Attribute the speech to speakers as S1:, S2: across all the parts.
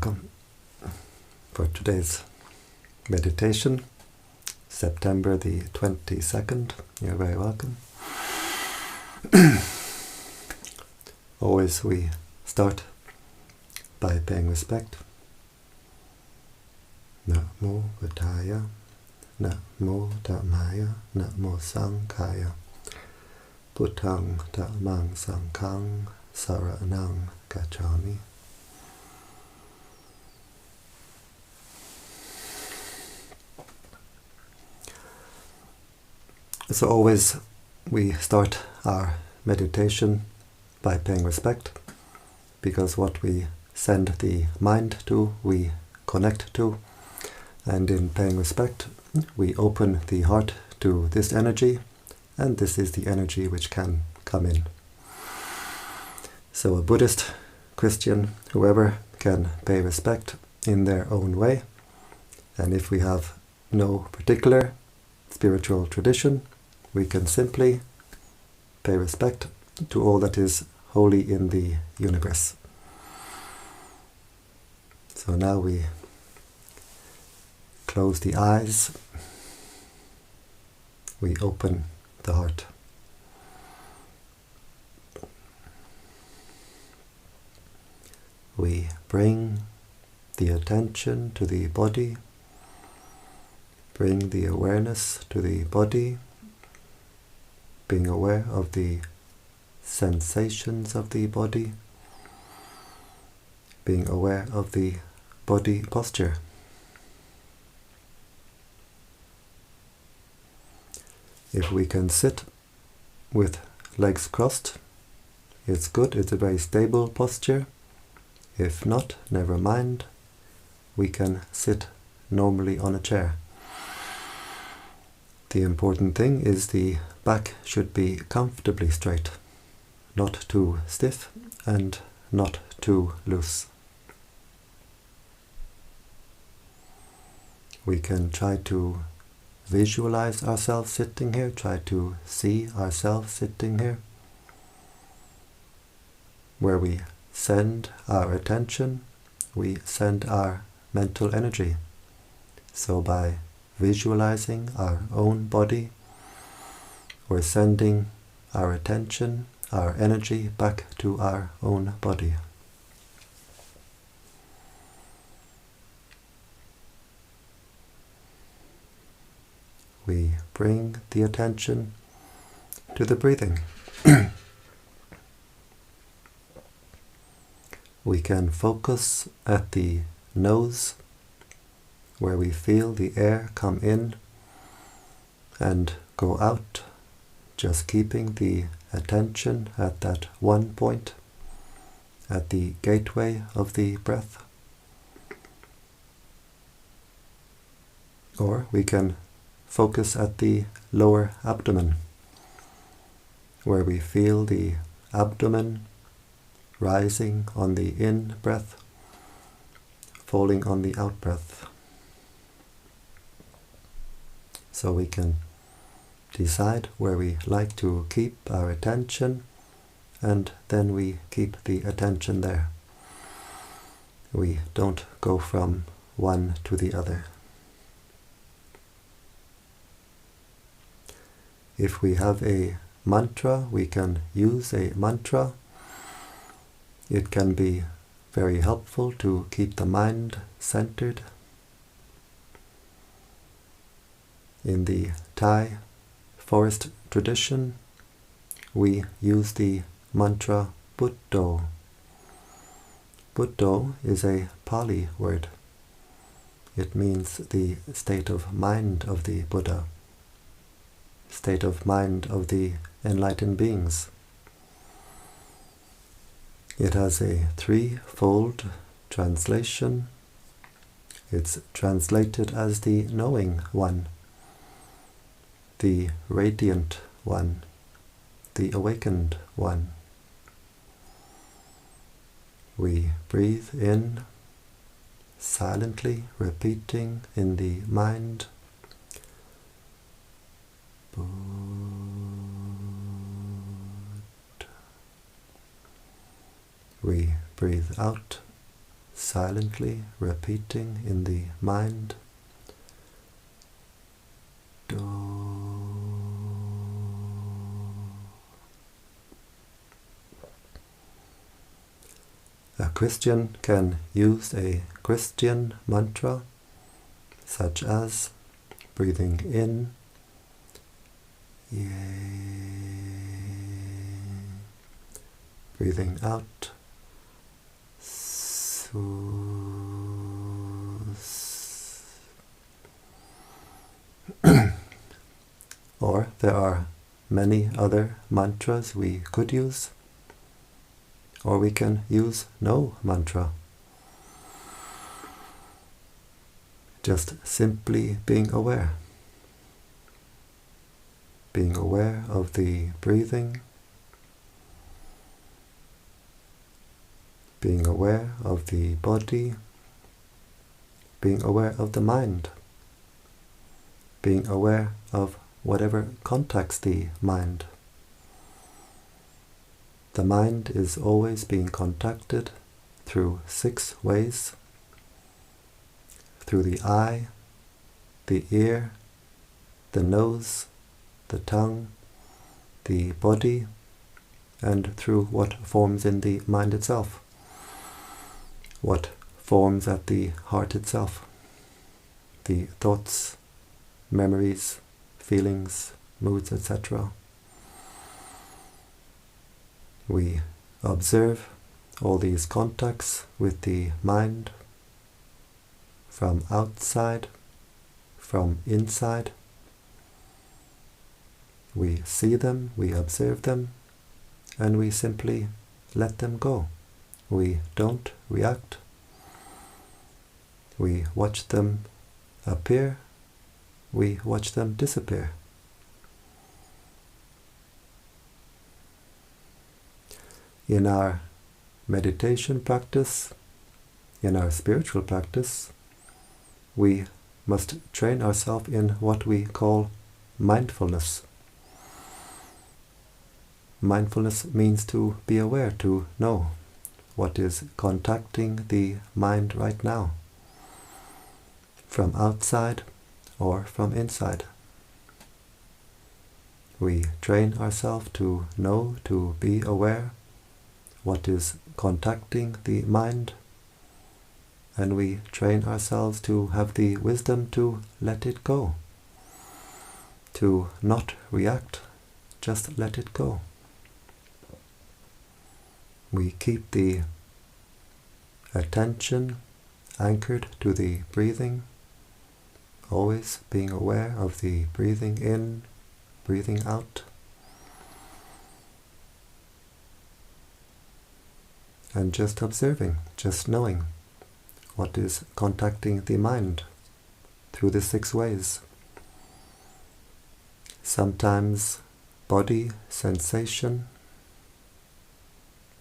S1: welcome for today's meditation, September the 22nd. You're very welcome. Always we start by paying respect. Namo Buddhaya, Namo Dhammaya, Namo Sanghaya, Buddhang Dhammang Sanghang Saranang Gacchami. So always we start our meditation by paying respect, because what we send the mind to, we connect to, and in paying respect we open the heart to this energy, and this is the energy which can come in. So a Buddhist, Christian, whoever can pay respect in their own way, and if we have no particular spiritual tradition, we can simply pay respect to all that is holy in the universe. So now we close the eyes, we open the heart. We bring the attention to the body, bring the awareness to the body, being aware of the sensations of the body, being aware of the body posture. If we can sit with legs crossed, it's good, it's a very stable posture. If not, never mind, we can sit normally on a chair. The important thing is the back should be comfortably straight, not too stiff and not too loose. We can try to visualize ourselves sitting here, try to see ourselves sitting here, where we send our attention, we send our mental energy. So by visualizing our own body, we're sending our attention, our energy back to our own body. We bring the attention to the breathing. We can focus at the nose, where we feel the air come in and go out, just keeping the attention at that one point, at the gateway of the breath. Or we can focus at the lower abdomen, where we feel the abdomen rising on the in-breath, falling on the out-breath. So we can decide where we like to keep our attention, and then we keep the attention there. We don't go from one to the other. If we have a mantra, we can use a mantra. It can be very helpful to keep the mind centered. In the Thai forest tradition, we use the mantra Buddho. Buddho is a Pali word. It means the state of mind of the Buddha, state of mind of the enlightened beings. It has a threefold translation. It's translated as the knowing one, the radiant one, the awakened one. We breathe in, silently repeating in the mind, Buddha. We breathe out silently repeating in the mind, Do. A Christian can use a Christian mantra such as breathing in, Yea, breathing out, Sus. Or there are many other mantras we could use, or we can use no mantra. Just simply being aware. Being aware of the breathing, being aware of the body, being aware of the mind, being aware of whatever contacts the mind. The mind is always being contacted through 6 ways: through the eye, the ear, the nose, the tongue, the body, and through what forms in the mind itself, what forms at the heart itself, the thoughts, memories, feelings, moods, etc. We observe all these contacts with the mind from outside, from inside. We see them, we observe them, and we simply let them go. We don't react. We watch them appear, we watch them disappear. In our meditation practice, in our spiritual practice, we must train ourselves in what we call mindfulness. Mindfulness means to be aware, to know what is contacting the mind right now, from outside or from inside. We train ourselves to know, to be aware what is contacting the mind, and we train ourselves to have the wisdom to let it go, to not react, just let it go. We keep the attention anchored to the breathing, always being aware of the breathing in, breathing out, and just observing, just knowing what is contacting the mind through the 6 ways. Sometimes body sensation.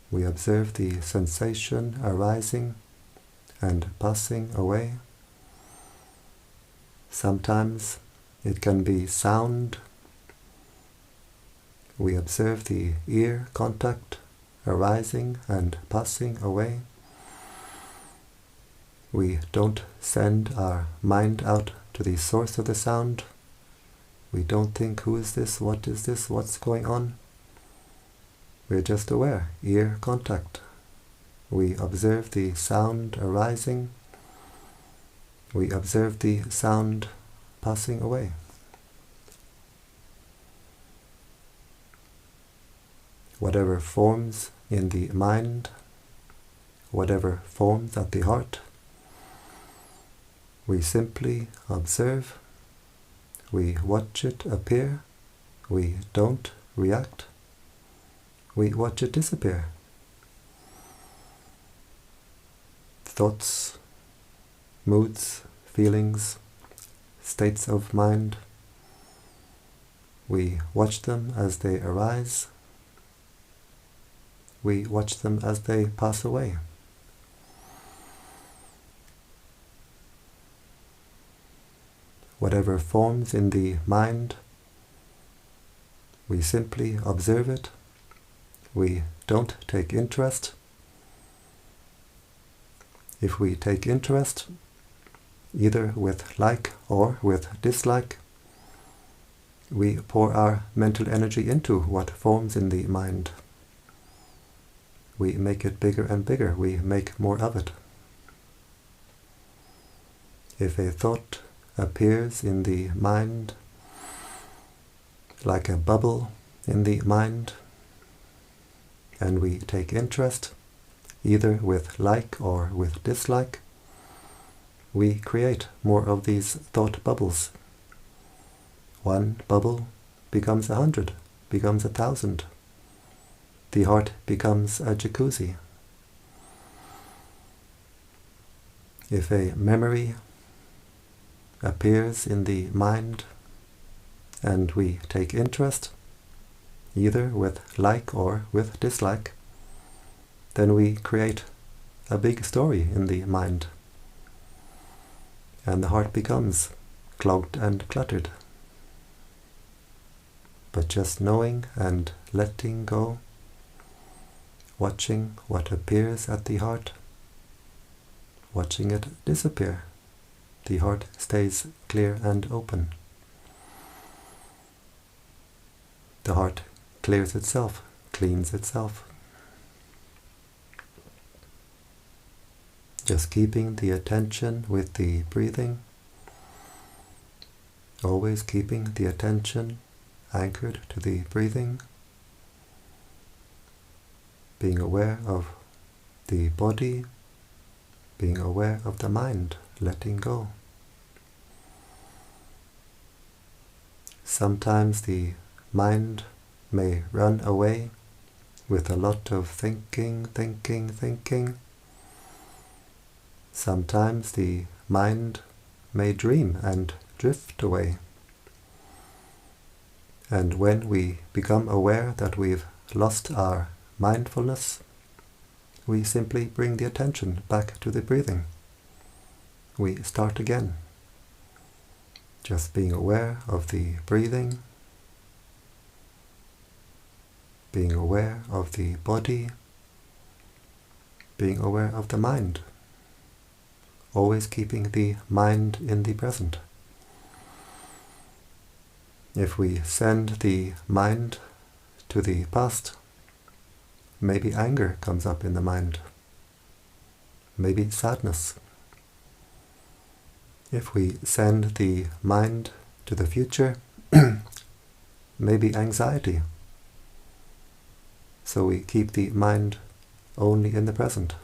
S1: We observe the sensation arising and passing away. Sometimes it can be sound. We observe the ear contact arising and passing away. We don't send our mind out to the source of the sound. We don't think, who is this, what's going on? We're just aware, ear contact. We observe the sound arising. We observe the sound passing away. Whatever forms in the mind, whatever forms at the heart, we simply observe. We watch it appear. We don't react. We watch it disappear. Thoughts, moods, feelings, states of mind. We watch them as they arise. We watch them as they pass away. Whatever forms in the mind, we simply observe it. We don't take interest. If we take interest, either with like or with dislike, we pour our mental energy into what forms in the mind. We make it bigger and bigger. We make more of it. If a thought appears in the mind like a bubble in the mind, and we take interest, either with like or with dislike, we create more of these thought bubbles. One bubble becomes 100, becomes 1,000. The heart becomes a jacuzzi. If a memory appears in the mind and we take interest, either with like or with dislike, then we create a big story in the mind, and the heart becomes clogged and cluttered. But just knowing and letting go, watching what appears at the heart, watching it disappear, the heart stays clear and open. The heart clears itself, cleans itself. Just keeping the attention with the breathing, always keeping the attention anchored to the breathing, being aware of the body, being aware of the mind, letting go. Sometimes the mind may run away with a lot of thinking. Sometimes the mind may dream and drift away. And when we become aware that we've lost our mindfulness, we simply bring the attention back to the breathing. We start again, just being aware of the breathing, being aware of the body, being aware of the mind, always keeping the mind in the present. If we send the mind to the past, maybe anger comes up in the mind, maybe sadness. If we send the mind to the future, maybe anxiety. So we keep the mind only in the present.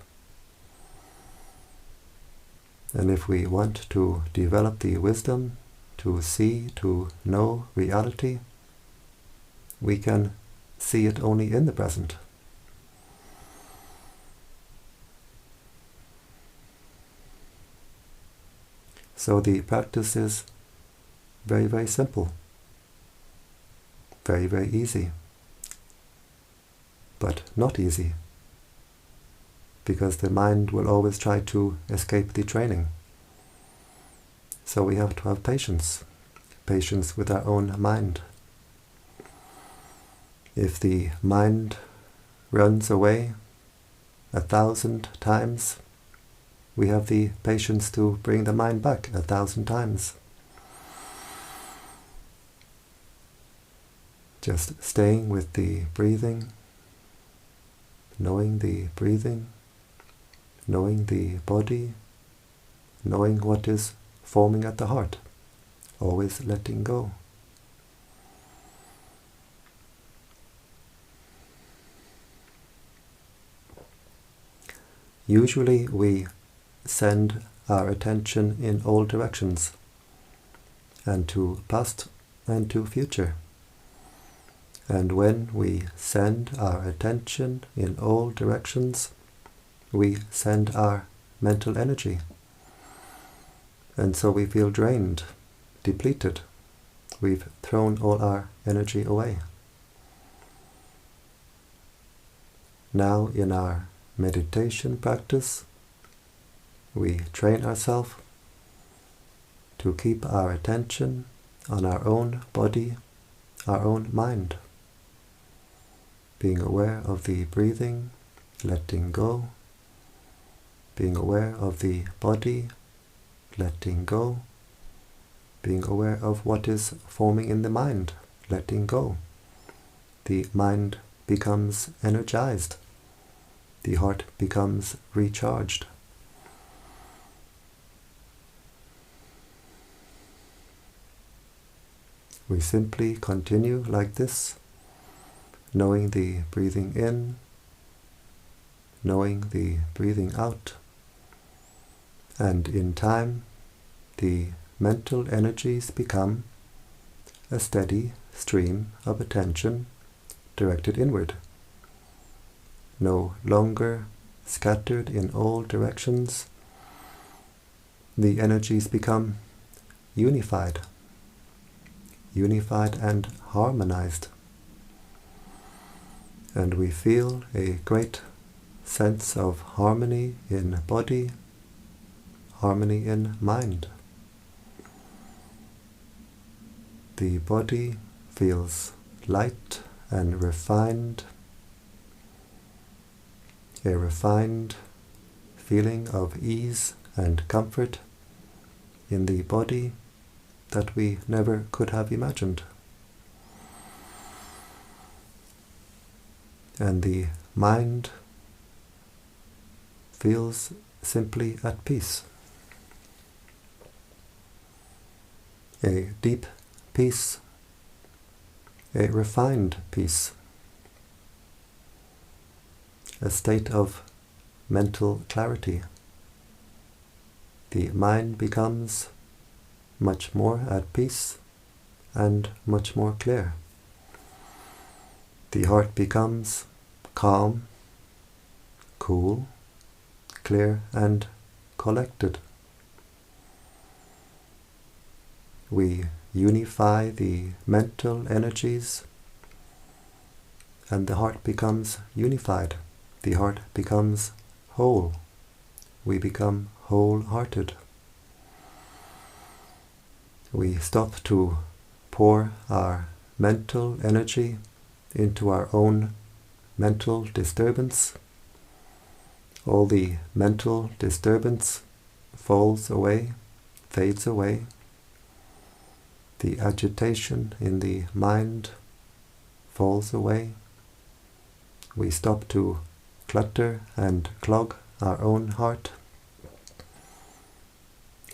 S1: And if we want to develop the wisdom to see, to know reality, we can see it only in the present. So the practice is very, very simple, very, very easy, but not easy, because the mind will always try to escape the training. So we have to have patience with our own mind. If the mind runs away 1,000 times, we have the patience to bring the mind back 1,000 times. Just staying with the breathing, knowing the breathing, knowing the body, knowing what is forming at the heart, always letting go. Usually we send our attention in all directions, and to past and to future. And when we send our attention in all directions, we send our mental energy. And so we feel drained, depleted. We've thrown all our energy away. Now in our meditation practice, we train ourselves to keep our attention on our own body, our own mind, being aware of the breathing, letting go, being aware of the body, letting go, being aware of what is forming in the mind, letting go. The mind becomes energized. The heart becomes recharged. We simply continue like this, knowing the breathing in, knowing the breathing out, and in time the mental energies become a steady stream of attention directed inward, no longer scattered in all directions. The energies become unified and harmonized, and we feel a great sense of harmony in body, harmony in mind. The body feels light and refined, a refined feeling of ease and comfort in the body that we never could have imagined. And the mind feels simply at peace. A deep peace, a refined peace, a state of mental clarity. The mind becomes much more at peace and much more clear. The heart becomes calm, cool, clear and collected. We unify the mental energies and the heart becomes unified. The heart becomes whole. We become wholehearted. We stop to pour our mental energy into our own mental disturbance. All the mental disturbance falls away, fades away. The agitation in the mind falls away. We stop to clutter and clog our own heart.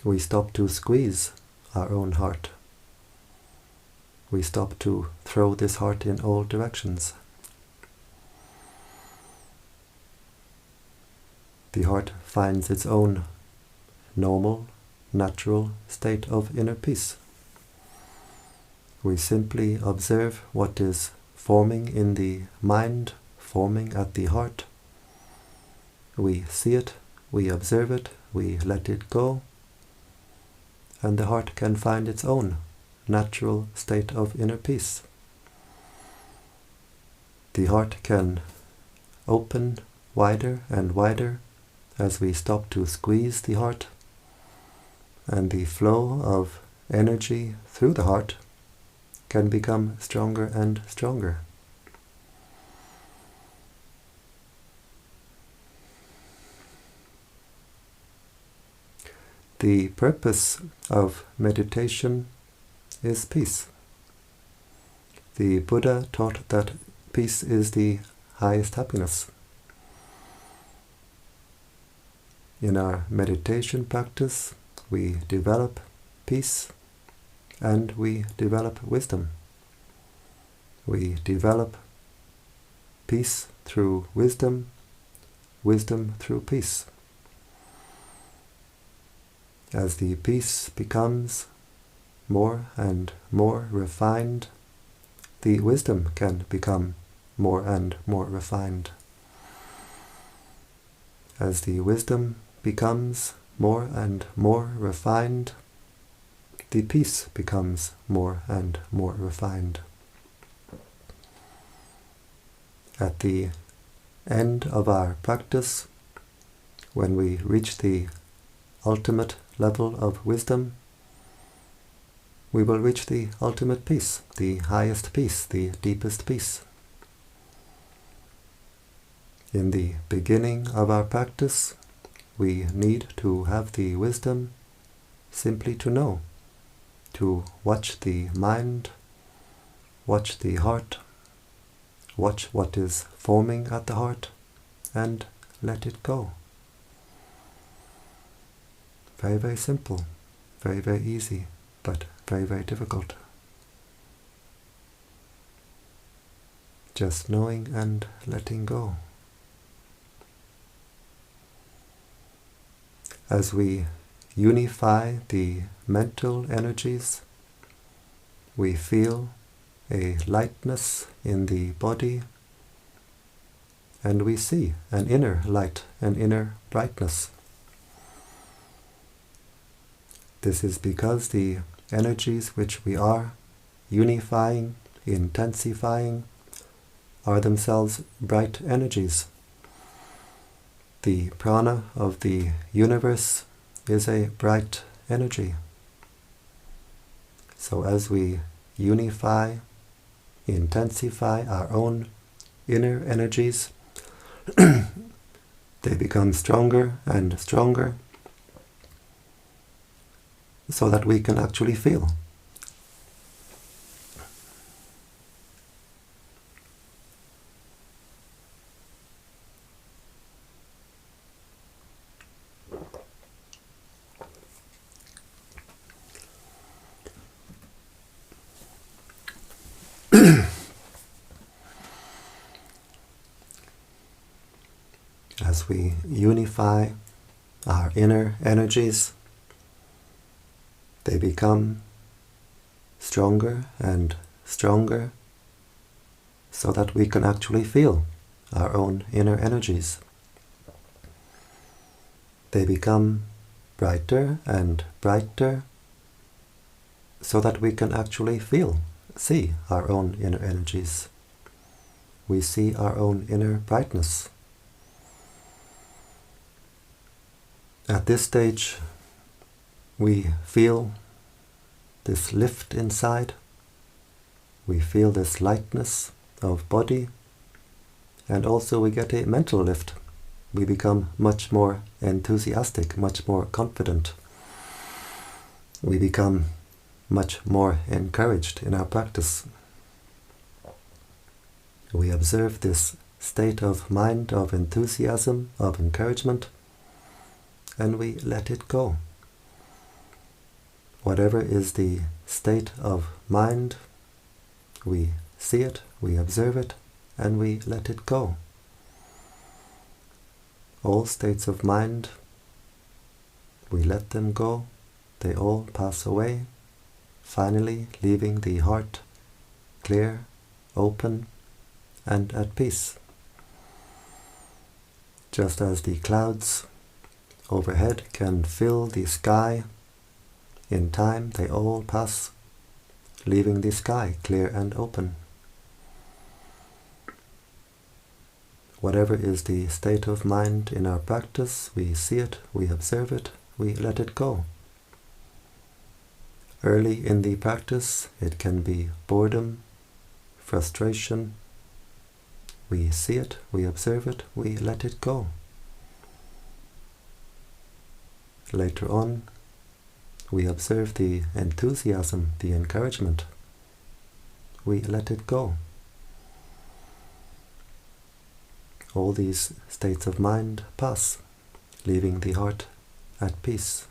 S1: We stop to squeeze our own heart. We stop to throw this heart in all directions. The heart finds its own normal, natural state of inner peace. We simply observe what is forming in the mind, forming at the heart. We see it, we observe it, we let it go, and the heart can find its own natural state of inner peace. The heart can open wider and wider as we stop to squeeze the heart, and the flow of energy through the heart can become stronger and stronger. The purpose of meditation is peace. The Buddha taught that peace is the highest happiness. In our meditation practice, we develop peace and we develop wisdom. We develop peace through wisdom, wisdom through peace. As the peace becomes more and more refined, the wisdom can become more and more refined. As the wisdom becomes more and more refined, the peace becomes more and more refined. At the end of our practice, when we reach the ultimate level of wisdom, we will reach the ultimate peace, the highest peace, the deepest peace. In the beginning of our practice, we need to have the wisdom simply to know, to watch the mind, watch the heart, watch what is forming at the heart, and let it go. Very, very simple, very, very easy, but very, very difficult. Just knowing and letting go. As we unify the mental energies, we feel a lightness in the body, and we see an inner light, an inner brightness. This is because the energies which we are unifying, intensifying, are themselves bright energies. The prana of the universe is a bright energy. So as we unify, intensify our own inner energies, they become stronger and stronger, so that we can actually feel. As we unify our inner energies, they become stronger and stronger, so that we can actually feel our own inner energies. They become brighter and brighter, so that we can actually see our own inner energies. We see our own inner brightness. At this stage, we feel this lift inside. We feel this lightness of body, and also we get a mental lift. We become much more enthusiastic, much more confident. We become much more encouraged in our practice. We observe this state of mind, of enthusiasm, of encouragement, and we let it go. Whatever is the state of mind, we see it, we observe it, and we let it go. All states of mind, we let them go, they all pass away, finally leaving the heart clear, open, and at peace. Just as the clouds overhead can fill the sky, in time they all pass, leaving the sky clear and open. Whatever is the state of mind in our practice, we see it, we observe it, we let it go. Early in the practice, it can be boredom, frustration. We see it, we observe it, we let it go. Later on, we observe the enthusiasm, the encouragement. We let it go. All these states of mind pass, leaving the heart at peace.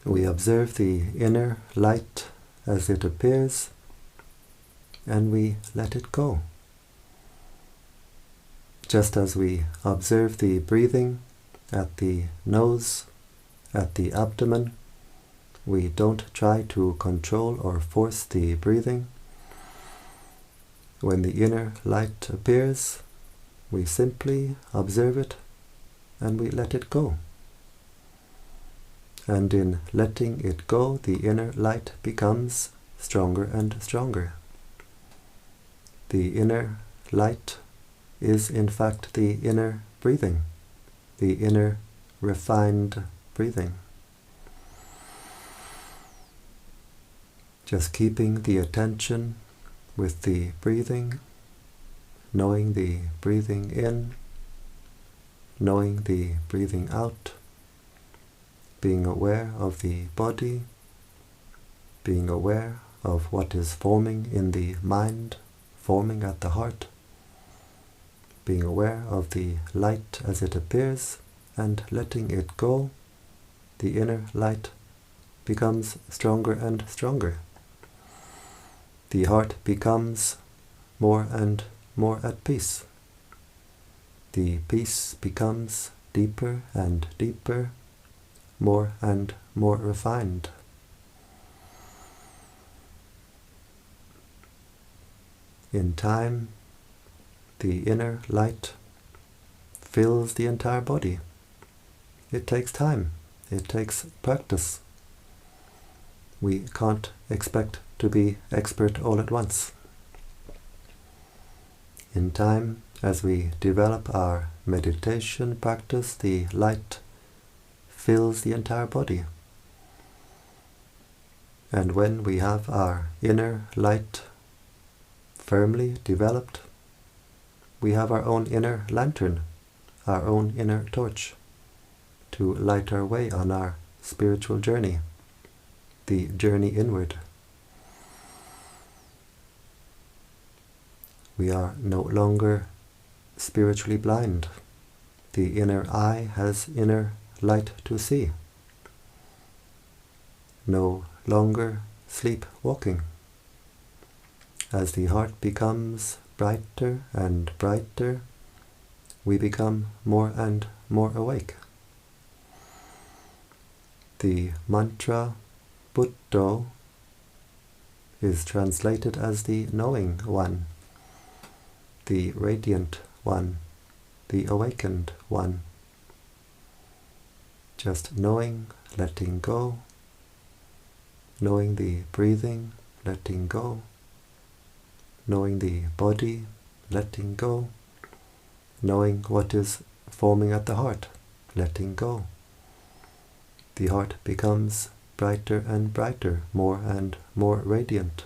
S1: We observe the inner light as it appears, and we let it go. Just as we observe the breathing at the nose, at the abdomen, we don't try to control or force the breathing. When the inner light appears, we simply observe it and we let it go. And in letting it go, the inner light becomes stronger and stronger. The inner light is in fact the inner breathing, the inner refined breathing. Just keeping the attention with the breathing, knowing the breathing in knowing the breathing out, being aware of the body, being aware of what is forming in the mind, forming at the heart, being aware of the light as it appears and letting it go, the inner light becomes stronger and stronger. The heart becomes more and more at peace. The peace becomes deeper and deeper, more and more refined. In time, the inner light fills the entire body. It takes time. It takes practice. We can't expect to be expert all at once. In time, as we develop our meditation practice, the light fills the entire body. And when we have our inner light firmly developed, we have our own inner lantern, our own inner torch, to light our way on our spiritual journey, the journey inward. We are no longer spiritually blind. The inner eye has inner light to see. No longer sleepwalking. As the heart becomes brighter and brighter, we become more and more awake. The mantra Buddho is translated as the knowing one, the radiant one, the awakened one. Just knowing, letting go, knowing the breathing, letting go, knowing the body, letting go, knowing what is forming at the heart, letting go. The heart becomes brighter and brighter, more and more radiant.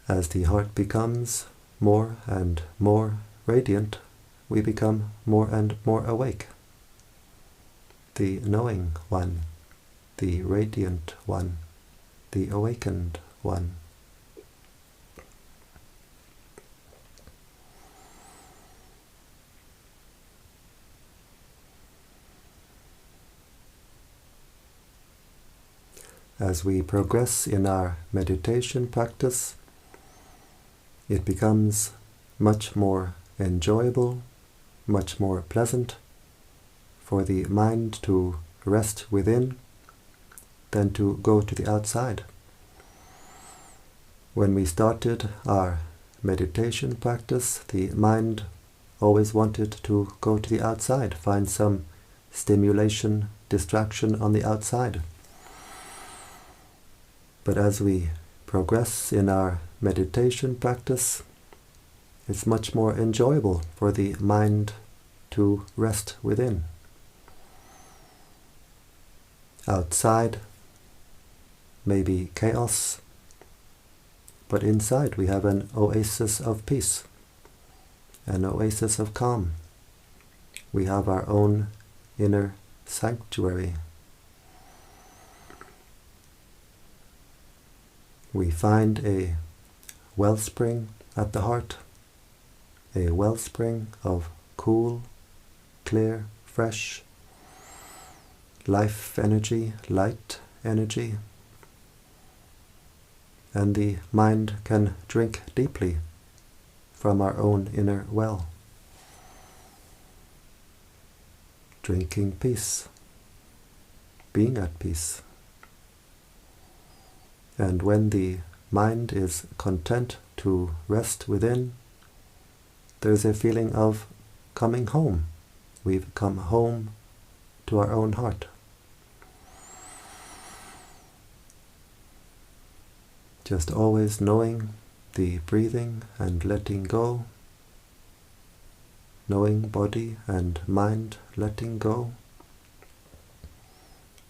S1: As the heart becomes more and more radiant, we become more and more awake. The knowing one, the radiant one, the awakened one. As we progress in our meditation practice, it becomes much more enjoyable, much more pleasant for the mind to rest within than to go to the outside. When we started our meditation practice, the mind always wanted to go to the outside, find some stimulation, distraction on the outside. But as we progress in our meditation practice, it's much more enjoyable for the mind to rest within. Outside may be chaos, but inside we have an oasis of peace, an oasis of calm. We have our own inner sanctuary. We find a wellspring at the heart, a wellspring of cool, clear, fresh life energy, light energy, and the mind can drink deeply from our own inner well, drinking peace, being at peace. And when the mind is content to rest within, there's a feeling of coming home. We've come home to our own heart. Just always knowing the breathing and letting go, knowing body and mind letting go.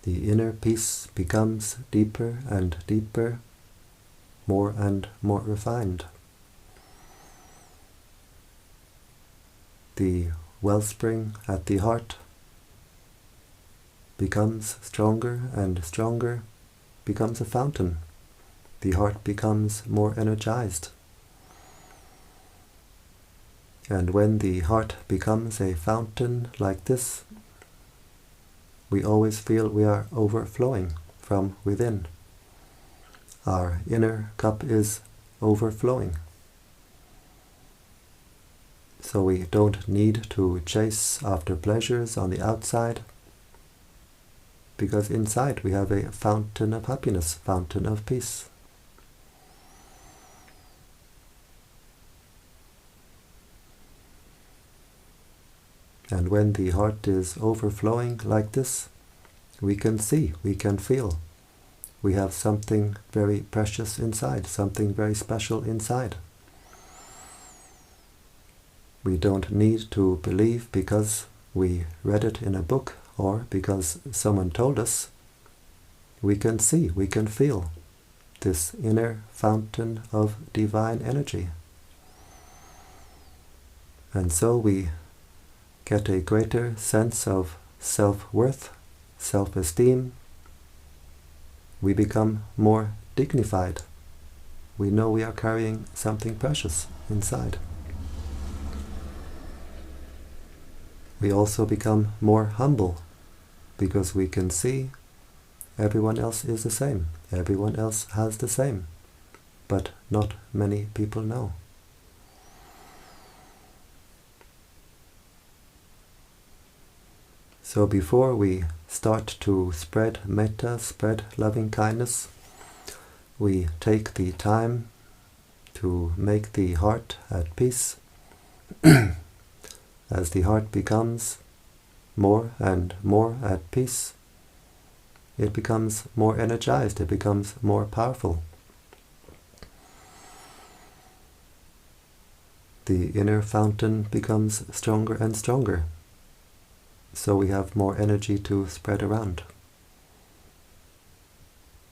S1: The inner peace becomes deeper and deeper, more and more refined. the wellspring at the heart becomes stronger and stronger, becomes a fountain. The heart becomes more energized. And when the heart becomes a fountain like this, we always feel we are overflowing from within. Our inner cup is overflowing. So we don't need to chase after pleasures on the outside, because inside we have a fountain of happiness, fountain of peace. And when the heart is overflowing like this, we can see, we can feel. We have something very precious inside, something very special inside. We don't need to believe because we read it in a book or because someone told us. We can see, we can feel this inner fountain of divine energy. And so we get a greater sense of self-worth, self-esteem. We become more dignified. We know we are carrying something precious inside. We also become more humble because we can see everyone else is the same. Everyone else has the same, but not many people know. So before we start to spread metta, spread loving kindness, we take the time to make the heart at peace. As the heart becomes more and more at peace, it becomes more energized, it becomes more powerful. The inner fountain becomes stronger and stronger, so we have more energy to spread around.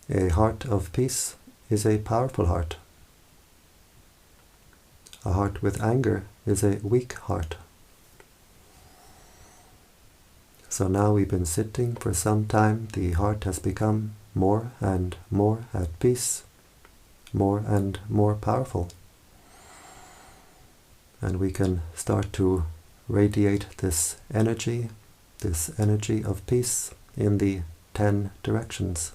S1: A heart of peace is a powerful heart. A heart with anger is a weak heart. So now we've been sitting for some time, the heart has become more and more at peace, more and more powerful. And we can start to radiate this energy of peace in the 10 directions.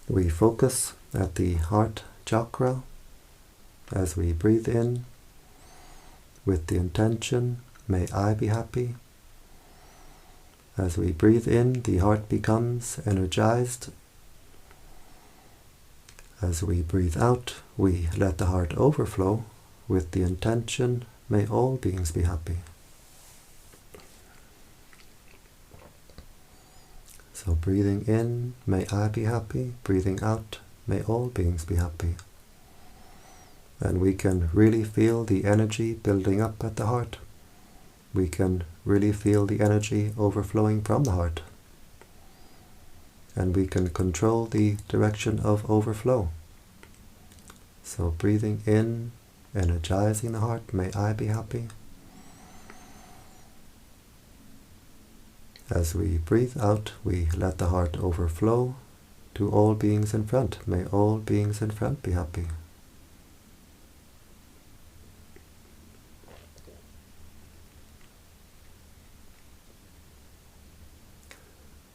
S1: We focus at the heart chakra as we breathe in with the intention, may I be happy. As we breathe in, the heart becomes energized. As we breathe out, we let the heart overflow with the intention, may all beings be happy. So breathing in, may I be happy. Breathing out, may all beings be happy. And we can really feel the energy building up at the heart. We can really feel the energy overflowing from the heart. And we can control the direction of overflow. So breathing in, energizing the heart, may I be happy. As we breathe out, we let the heart overflow to all beings in front. May all beings in front be happy.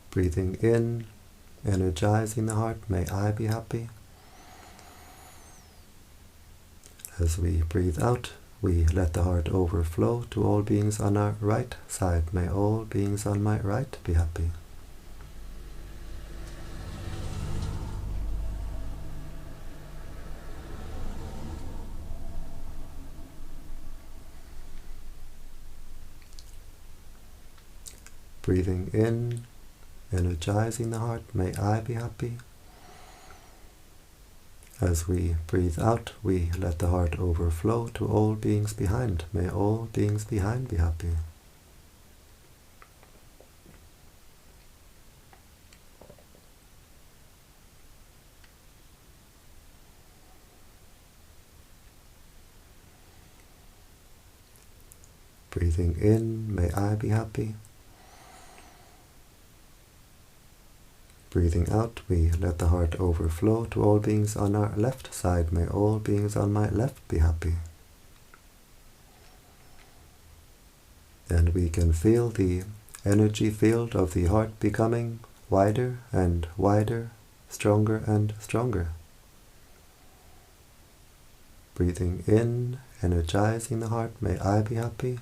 S1: Breathing in, energizing the heart, may I be happy. As we breathe out, we let the heart overflow to all beings on our right side. May all beings on my right be happy. Breathing in, energizing the heart, may I be happy. As we breathe out, we let the heart overflow to all beings behind. May all beings behind be happy. Breathing in, may I be happy. Breathing out, we let the heart overflow to all beings on our left side. May all beings on my left be happy. And we can feel the energy field of the heart becoming wider and wider, stronger and stronger. Breathing in, energizing the heart, may I be happy.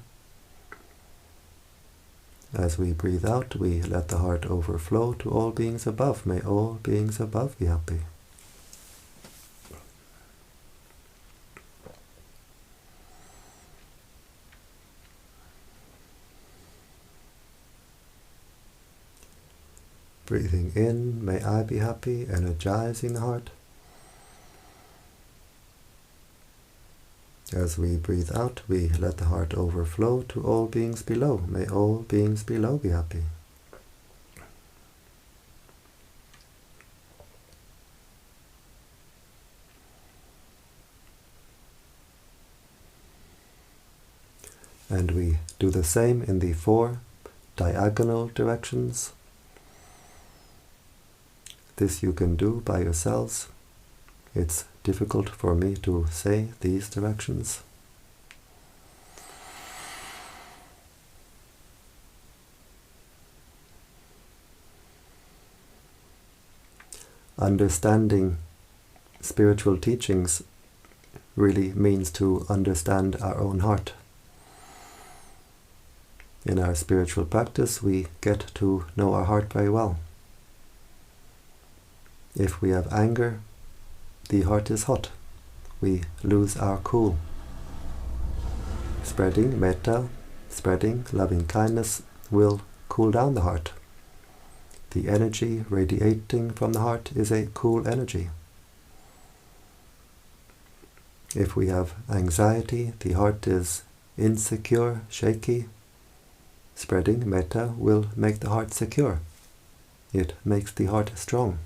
S1: As we breathe out, we let the heart overflow to all beings above. May all beings above be happy. Breathing in, may I be happy, energizing the heart. As we breathe out, we let the heart overflow to all beings below. May all beings below be happy. And we do the same in the 4 diagonal directions. This you can do by yourselves. It's difficult for me to say these directions. Understanding spiritual teachings really means to understand our own heart. In our spiritual practice, we get to know our heart very well. If we have anger, the heart is hot. We lose our cool. Spreading metta, spreading loving kindness will cool down the heart. The energy radiating from the heart is a cool energy. If we have anxiety, the heart is insecure, shaky. Spreading metta will make the heart secure. It makes the heart strong.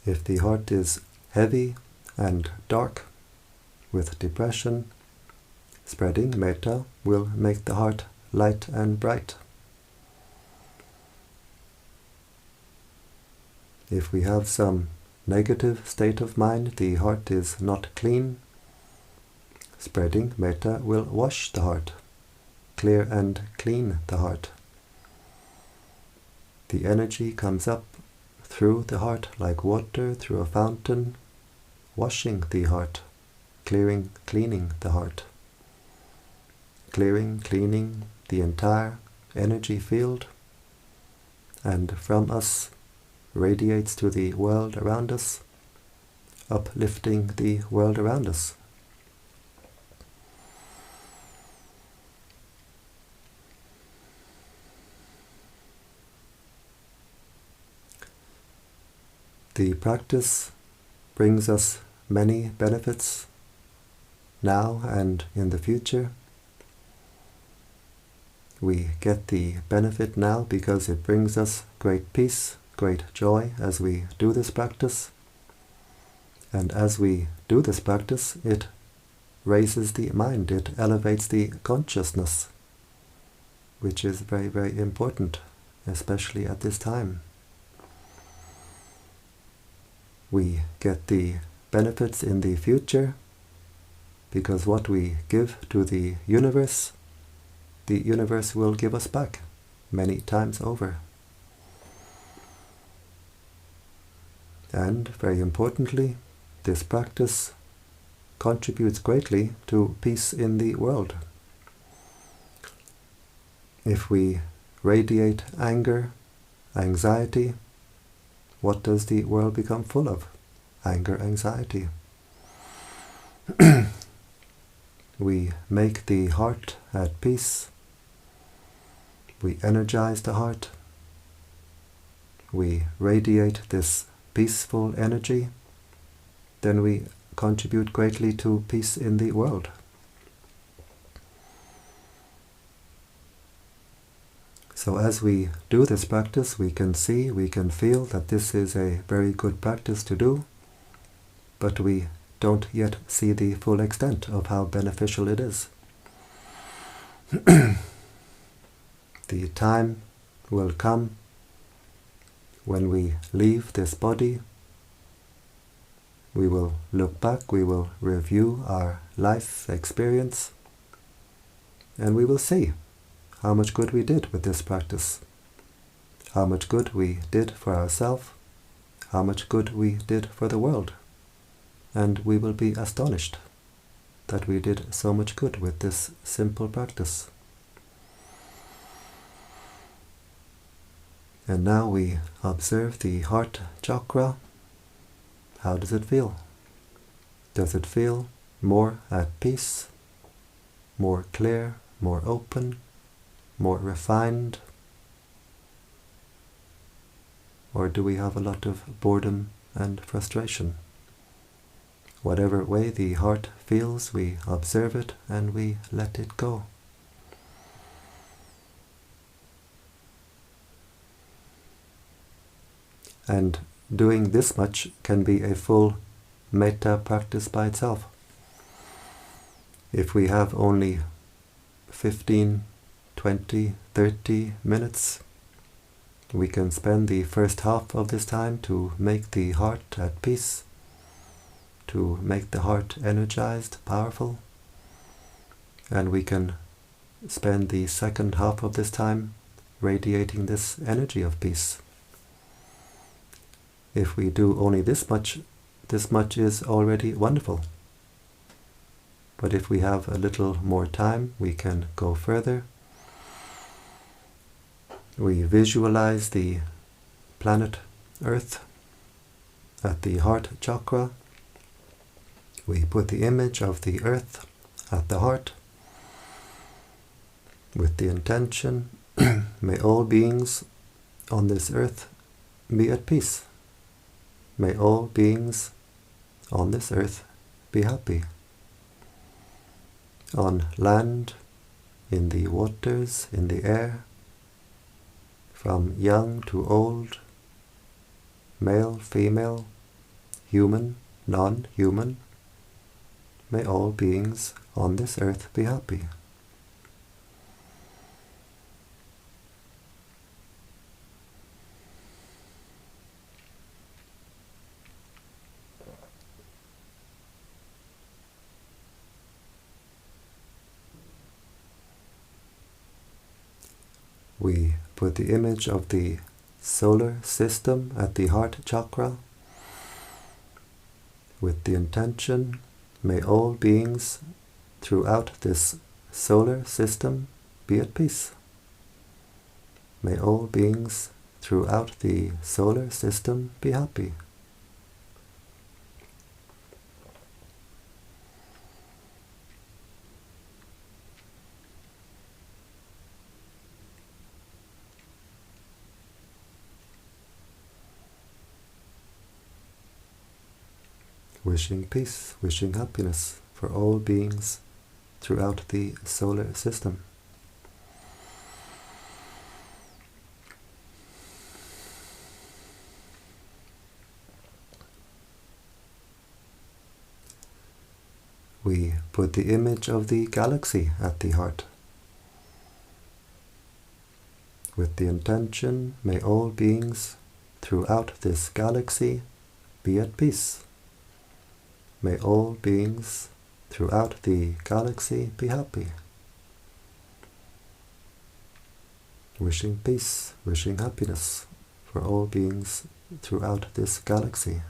S1: If the heart is heavy and dark with depression, spreading metta will make the heart light and bright. If we have some negative state of mind, the heart is not clean, spreading metta will wash the heart, clear and clean the heart. The energy comes up through the heart like water through a fountain, washing the heart, clearing, cleaning the heart. Clearing, cleaning the entire energy field, and from us radiates to the world around us, uplifting the world around us. The practice brings us many benefits now and in the future. We get the benefit now because it brings us great peace, great joy as we do this practice. And as we do this practice, it raises the mind, it elevates the consciousness, which is very, very important, especially at this time. We get the benefits in the future because what we give to the universe will give us back many times over. And very importantly, this practice contributes greatly to peace in the world. If we radiate anger, anxiety, what does the world become full of? Anger, anxiety. We make the heart at peace. We energize the heart. We radiate this peaceful energy. Then we contribute greatly to peace in the world. So as we do this practice, we can see, we can feel that this is a very good practice to do, but we don't yet see the full extent of how beneficial it is. The time will come when we leave this body. We will look back, we will review our life experience, and we will see how much good we did with this practice, how much good we did for ourselves, how much good we did for the world. And we will be astonished that we did so much good with this simple practice. And now we observe the heart chakra. How does it feel? Does it feel more at peace, more clear, more open, more refined? Or do we have a lot of boredom and frustration? Whatever way the heart feels, we observe it and we let it go. And doing this much can be a full metta practice by itself. If we have only 15, 20, 30 minutes, we can spend the first half of this time to make the heart at peace, to make the heart energized, powerful, and we can spend the second half of this time radiating this energy of peace. If we do only this much is already wonderful. But if we have a little more time, we can go further. We visualize the planet Earth at the heart chakra. We put the image of the Earth at the heart with the intention, may all beings on this earth be at peace. May all beings on this earth be happy. On land, in the waters, in the air, from young to old, male, female, human, non-human, may all beings on this earth be happy. We put the image of the solar system at the heart chakra with the intention, may all beings throughout this solar system be at peace. May all beings throughout the solar system be happy. Wishing peace, wishing happiness for all beings throughout the solar system. We put the image of the galaxy at the heart with the intention, may all beings throughout this galaxy be at peace. May all beings throughout the galaxy be happy. Wishing peace, wishing happiness for all beings throughout this galaxy.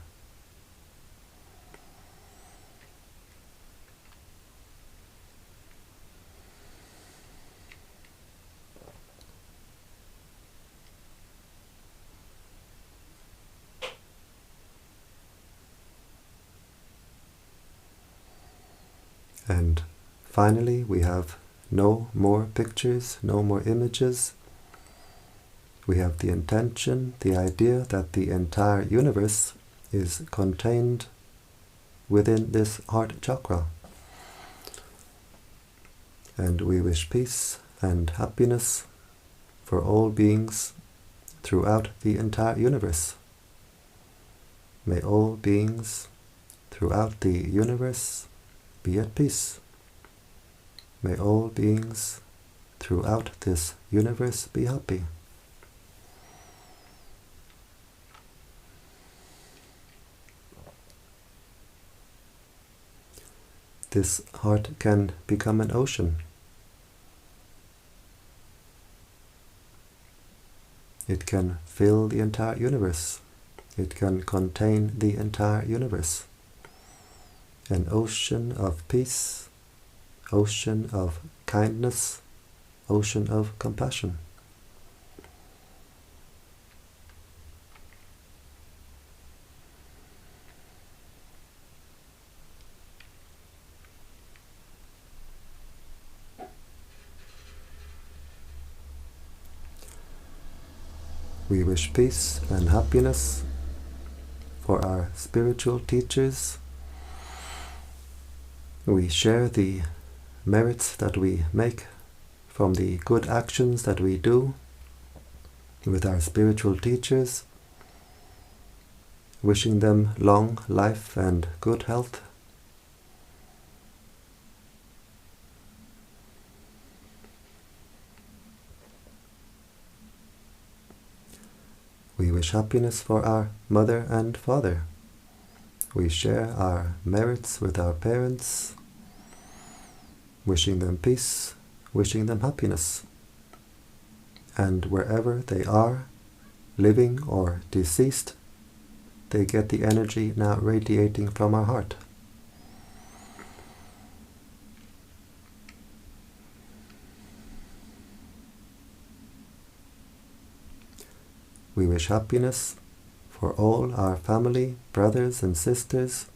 S1: And finally, we have no more pictures, no more images. We have the intention, the idea that the entire universe is contained within this heart chakra. And we wish peace and happiness for all beings throughout the entire universe. May all beings throughout the universe be at peace. May all beings throughout this universe be happy. This heart can become an ocean. It can fill the entire universe. It can contain the entire universe. An ocean of peace, ocean of kindness, ocean of compassion. We wish peace and happiness for our spiritual teachers. We share the merits that we make from the good actions that we do with our spiritual teachers, wishing them long life and good health. We wish happiness for our mother and father. We share our merits with our parents, wishing them peace, wishing them happiness. And wherever they are, living or deceased, they get the energy now radiating from our heart. We wish happiness for all our family, brothers and sisters,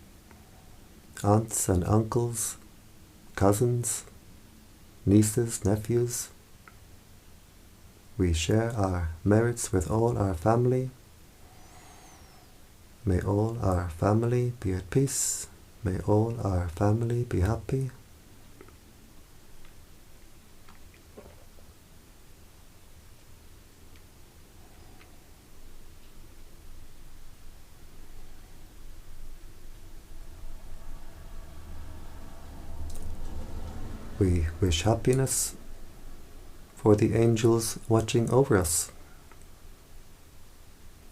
S1: aunts and uncles, cousins, nieces, nephews. We share our merits with all our family. May all our family be at peace. May all our family be happy. We wish happiness for the angels watching over us,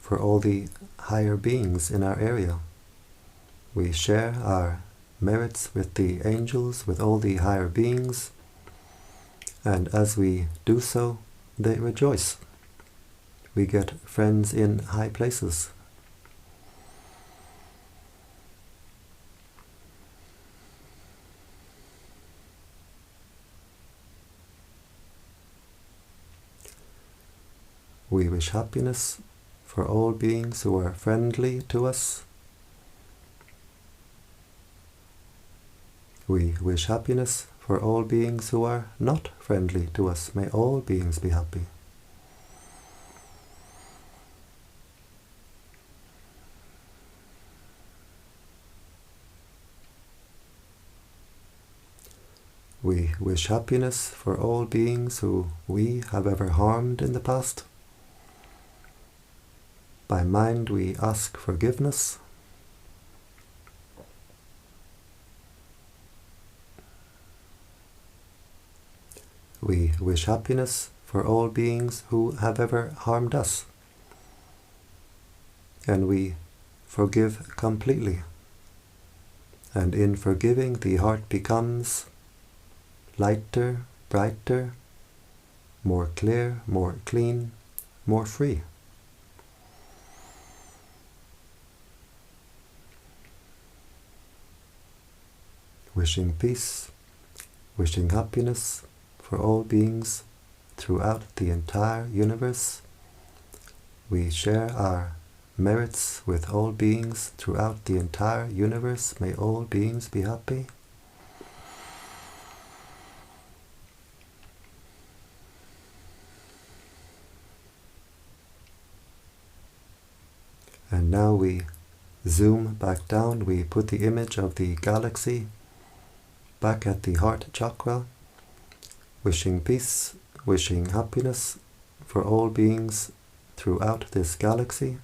S1: for all the higher beings in our area. We share our merits with the angels, with all the higher beings, and as we do so, they rejoice. We get friends in high places. We wish happiness for all beings who are friendly to us. We wish happiness for all beings who are not friendly to us. May all beings be happy. We wish happiness for all beings who we have ever harmed in the past. By mind we ask forgiveness. We wish happiness for all beings who have ever harmed us. And we forgive completely. And in forgiving, the heart becomes lighter, brighter, more clear, more clean, more free. Wishing peace, wishing happiness for all beings throughout the entire universe. We share our merits with all beings throughout the entire universe. May all beings be happy. And now we zoom back down. We put the image of the galaxy back at the heart chakra, wishing peace, wishing happiness for all beings throughout this galaxy.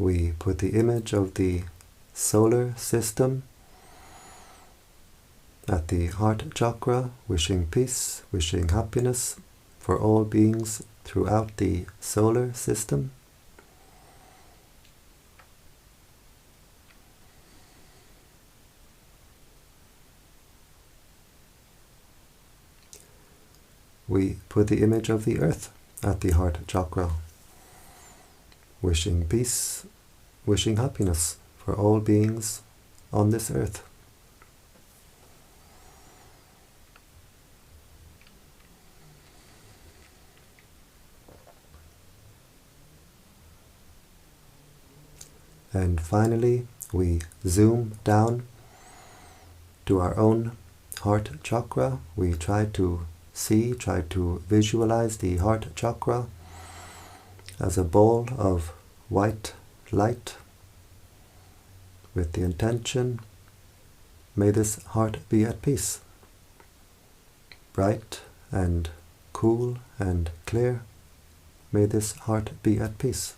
S1: we put the image of the solar system at the heart chakra, wishing peace, wishing happiness for all beings throughout the solar system. We put the image of the earth at the heart chakra, wishing peace, wishing happiness for all beings on this earth. And finally, we zoom down to our own heart chakra. We try to visualize the heart chakra as a ball of white light with the intention, may this heart be at peace, bright and cool and clear. May this heart be at peace.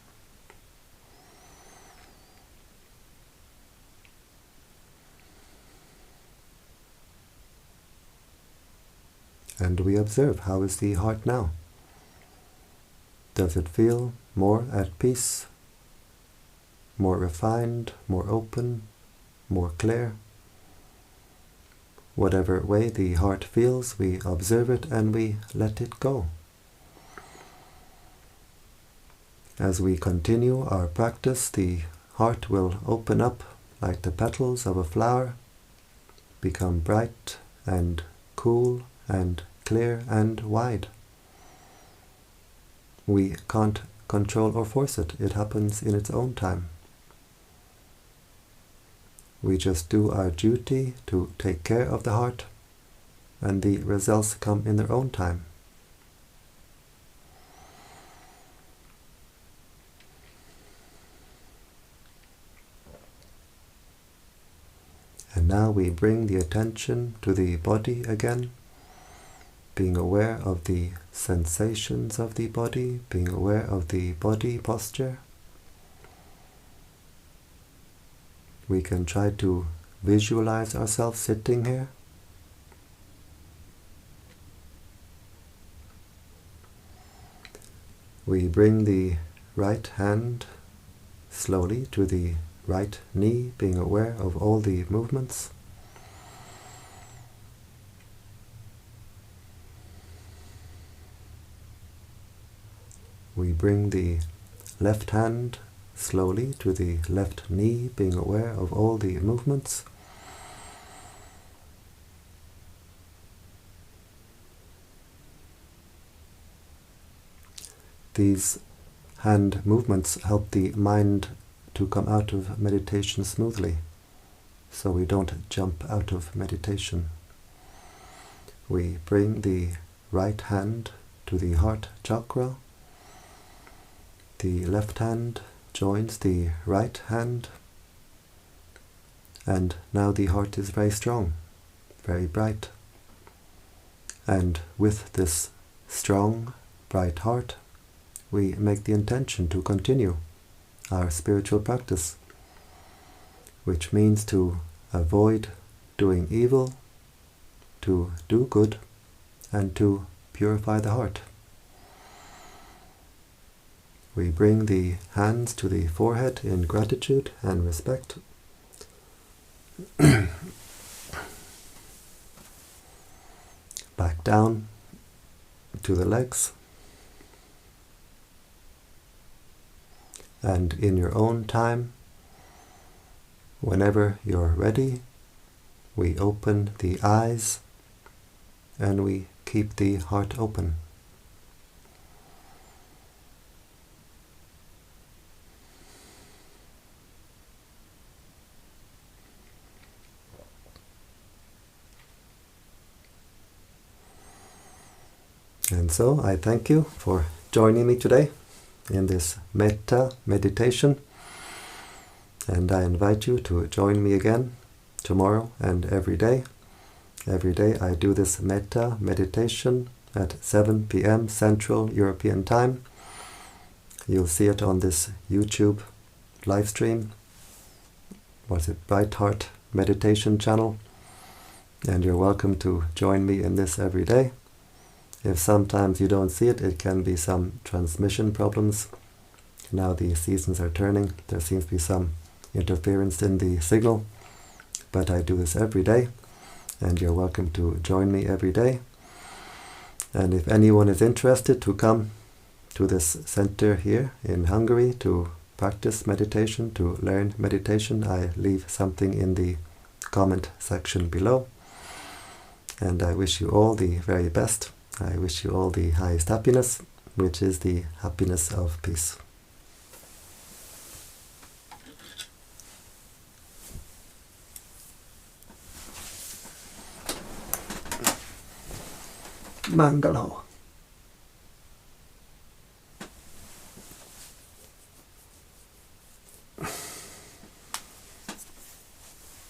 S1: And we observe, how is the heart now? Does it feel more at peace, more refined, more open, more clear? Whatever way the heart feels, we observe it and we let it go. As we continue our practice, the heart will open up like the petals of a flower, become bright and cool and clear and wide. We can't control or force it. It happens in its own time. We just do our duty to take care of the heart, and the results come in their own time. And now we bring the attention to the body again, being aware of the sensations of the body, being aware of the body posture. We can try to visualize ourselves sitting here. We bring the right hand slowly to the right knee, being aware of all the movements. We bring the left hand slowly to the left knee, being aware of all the movements. These hand movements help the mind to come out of meditation smoothly, so we don't jump out of meditation. We bring the right hand to the heart chakra. The left hand joins the right hand, and now the heart is very strong, very bright. And with this strong, bright heart, we make the intention to continue our spiritual practice, which means to avoid doing evil, to do good, and to purify the heart. We bring the hands to the forehead in gratitude and respect. Back down to the legs. And in your own time, whenever you're ready, we open the eyes and we keep the heart open. And so I thank you for joining me today in this Metta meditation, and I invite you to join me again tomorrow and every day. Every day I do this Metta meditation at 7 p.m. Central European Time. You'll see it on this YouTube live stream. Was it Brightheart Meditation channel? And you're welcome to join me in this every day. If sometimes you don't see it, it can be some transmission problems. Now the seasons are turning. There seems to be some interference in the signal. But I do this every day, and you're welcome to join me every day. And if anyone is interested to come to this center here in Hungary to practice meditation, to learn meditation, I leave something in the comment section below. And I wish you all the very best. I wish you all the highest happiness, which is the happiness of peace. Mangalo.